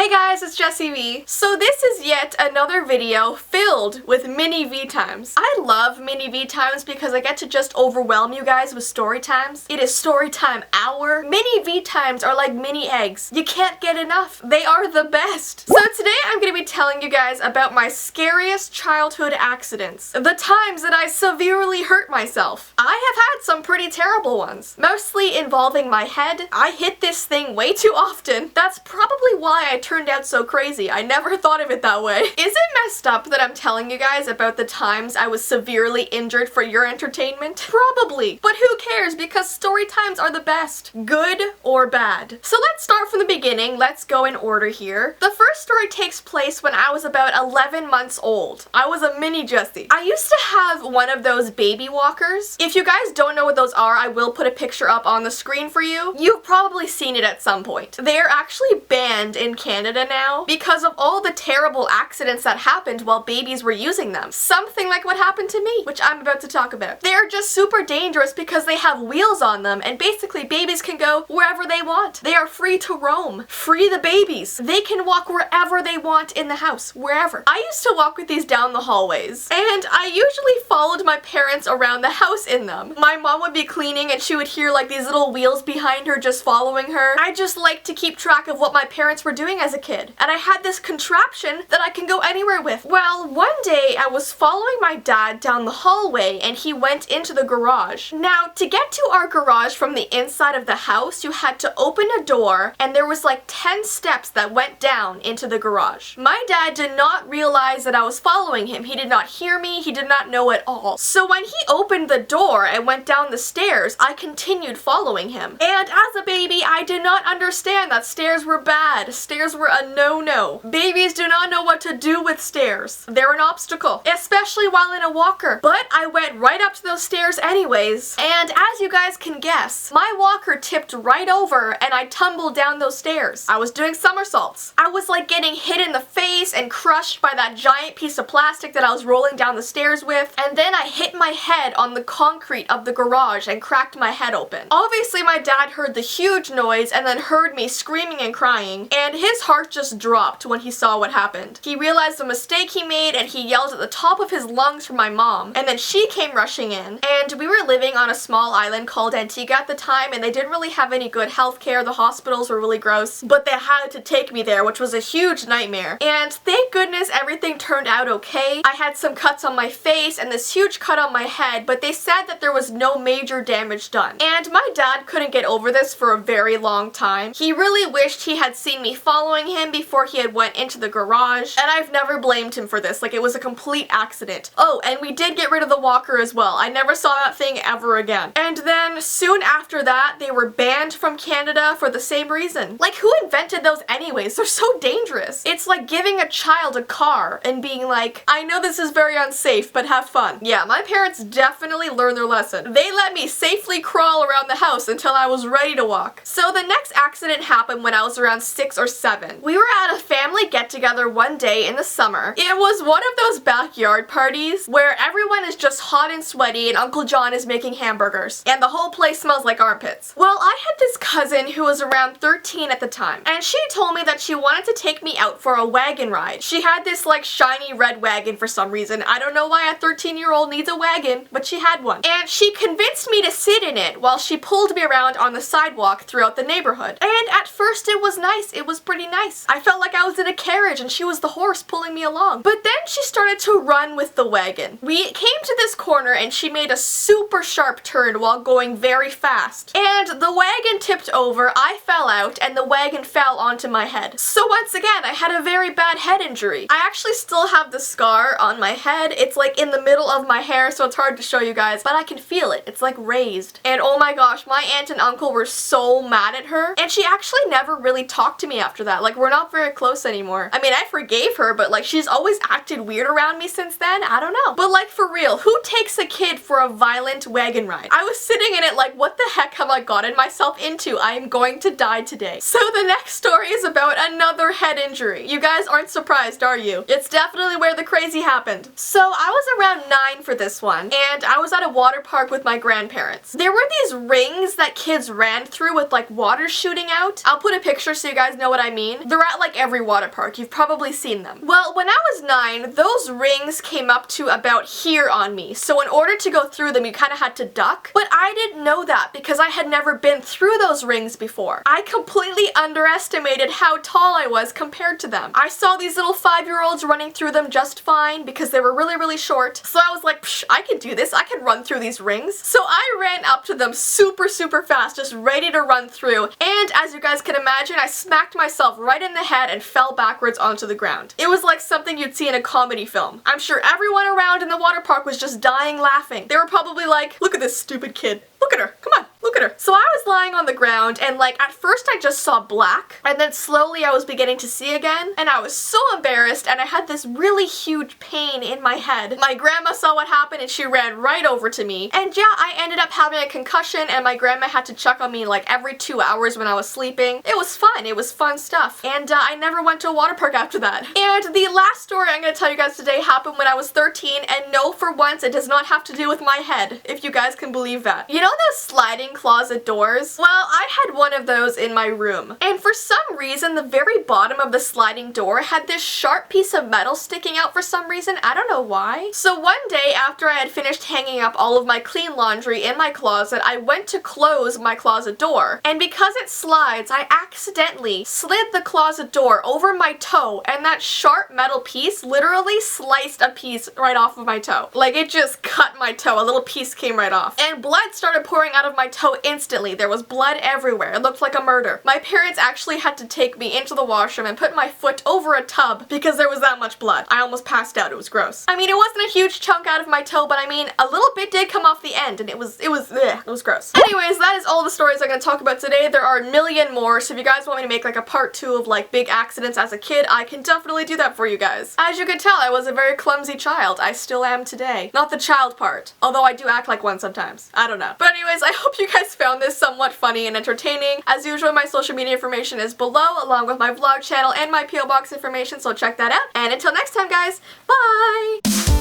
Hey guys, it's Jessie V. So this is yet another video filled with mini V-times. I love mini V-times because I get to just overwhelm you guys with story times. It is story time hour. Mini V-times are like mini eggs. You can't get enough. They are the best. So today I'm going to be telling you guys about my scariest childhood accidents. The times that I severely hurt myself. I have had some pretty terrible ones. Mostly involving my head. I hit this thing way too often. That's probably why I turned out so crazy. I never thought of it that way. Is it messed up that I'm telling you guys about the times I was severely injured for your entertainment? Probably. But who cares, because story times are the best. Good or bad. So let's start from the beginning. Let's go in order here. The first story takes place when I was about 11 months old. I was a mini Jessie. I used to have one of those baby walkers. If you guys don't know what those are, I will put a picture up on the screen for you. You've probably seen it at some point. They are actually banned in Canada now because of all the terrible accidents that happened while babies were using them. Something like what happened to me, which I'm about to talk about. They're just super dangerous because they have wheels on them and basically babies can go wherever they want. They are free to roam. Free the babies. They can walk wherever they want in the house, wherever. I used to walk with these down the hallways and I usually followed my parents around the house in them. My mom would be cleaning and she would hear like these little wheels behind her just following her. I just like to keep track of what my parents were doing as a kid, and I had this contraption that I can go anywhere with. Well, one day I was following my dad down the hallway and he went into the garage. Now, to get to our garage from the inside of the house, you had to open a door and there was like 10 steps that went down into the garage. My dad did not realize that I was following him. He did not hear me. He did not know at all. So when he opened the door and went down the stairs, I continued following him. And as a baby, I did not understand that stairs were bad. Stairs were a no-no. Babies do not know what to do with stairs. They're an obstacle, especially while in a walker. But I went right up to those stairs anyways, and as you guys can guess, my walker tipped right over and I tumbled down those stairs. I was doing somersaults. I was like getting hit in the face and crushed by that giant piece of plastic that I was rolling down the stairs with, and then I hit my head on the concrete of the garage and cracked my head open. Obviously my dad heard the huge noise and then heard me screaming and crying, and his heart just dropped when he saw what happened. He realized the mistake he made and he yelled at the top of his lungs for my mom, and then she came rushing in, and we were living on a small island called Antigua at the time, and they didn't really have any good healthcare. The hospitals were really gross, but they had to take me there, which was a huge nightmare. And thank goodness everything turned out okay. I had some cuts on my face and this huge cut on my head, but they said that there was no major damage done. And my dad couldn't get over this for a very long time. He really wished he had seen me following him before he had went into the garage, and I've never blamed him for this. Like, it was a complete accident. Oh, and we did get rid of the walker as well. I never saw that thing ever again. And then soon after that, they were banned from Canada for the same reason. Like, who invented those anyways? They're so dangerous. It's like giving a child a car and being like, I know this is very unsafe, but have fun. Yeah, my parents definitely learned their lesson. They let me safely crawl around the house until I was ready to walk. So the next accident happened when I was around 6 or 7. We were at a family get-together one day in the summer. It was one of those backyard parties where everyone is just hot and sweaty and Uncle John is making hamburgers and the whole place smells like armpits. Well, I had this cousin who was around 13 at the time, and she told me that she wanted to take me out for a wagon ride. She had this like shiny red wagon for some reason. I don't know why a 13-year-old needs a wagon, but she had one. And she convinced me to sit in it while she pulled me around on the sidewalk throughout the neighborhood. And at first it was nice. It was pretty nice. I felt like I was in a carriage and she was the horse pulling me along. But then she started to run with the wagon. We came to this corner and she made a super sharp turn while going very fast. And the wagon tipped over, I fell out, and the wagon fell onto my head. So once again, I had a very bad head injury. I actually still have the scar on my head. It's like in the middle of my hair, so it's hard to show you guys, but I can feel it. It's like raised. And oh my gosh, my aunt and uncle were so mad at her, and she actually never really talked to me after that. Like, we're not very close anymore. I mean, I forgave her, but like, she's always acted weird around me since then. I don't know. But like, for real, who takes a kid for a violent wagon ride? I was sitting in it like, what the heck have I gotten myself into? I am going to die today. So the next story is about another head injury. You guys aren't surprised, are you? It's definitely where the crazy happened. So I was around 9 for this one, and I was at a water park with my grandparents. There were these rings that kids ran through with like water shooting out. I'll put a picture so you guys know what I mean. They're at like every water park. You've probably seen them. Well, when I was 9, those rings came up to about here on me. So in order to go through them, you kind of had to duck. But I didn't know that because I had never been through those rings before. I completely underestimated how tall I was compared to them. I saw these little 5-year-olds running through them just fine because they were really, really short. So I was like, psh, I can do this. I can run through these rings. So I ran up to them super, super fast, just ready to run through. And as you guys can imagine, I smacked myself right in the head and fell backwards onto the ground. It was like something you'd see in a comedy film. I'm sure everyone around in the water park was just dying laughing. They were probably like, look at this stupid kid. Look at her. Come on. Look at her. So I was lying on the ground and like at first I just saw black and then slowly I was beginning to see again and I was so embarrassed and I had this really huge pain in my head. My grandma saw what happened and she ran right over to me and yeah, I ended up having a concussion and my grandma had to check on me like every 2 hours when I was sleeping. It was fun. It was fun stuff and I never went to a water park after that. And the last story I'm going to tell you guys today happened when I was 13 and no, for once it does not have to do with my head, if you guys can believe that. You know those sliding closet doors? Well, I had one of those in my room. And for some reason, the very bottom of the sliding door had this sharp piece of metal sticking out for some reason. I don't know why. So one day after I had finished hanging up all of my clean laundry in my closet, I went to close my closet door. And because it slides, I accidentally slid the closet door over my toe and that sharp metal piece literally sliced a piece right off of my toe. Like it just cut my toe. A little piece came right off. And blood started pouring out of my toe instantly. There was blood everywhere. It looked like a murder. My parents actually had to take me into the washroom and put my foot over a tub because there was that much blood. I almost passed out. It was gross. I mean, it wasn't a huge chunk out of my toe, but I mean, a little bit did come off the end and it was gross. Anyways, that is all the stories I'm going to talk about today. There are a million more, so if you guys want me to make like a part 2 of like big accidents as a kid, I can definitely do that for you guys. As you can tell, I was a very clumsy child. I still am today. Not the child part, although I do act like one sometimes. I don't know. But anyways, I hope you guys found this somewhat funny and entertaining. As usual, my social media information is below, along with my vlog channel and my P.O. Box information, so check that out. And until next time, guys, bye!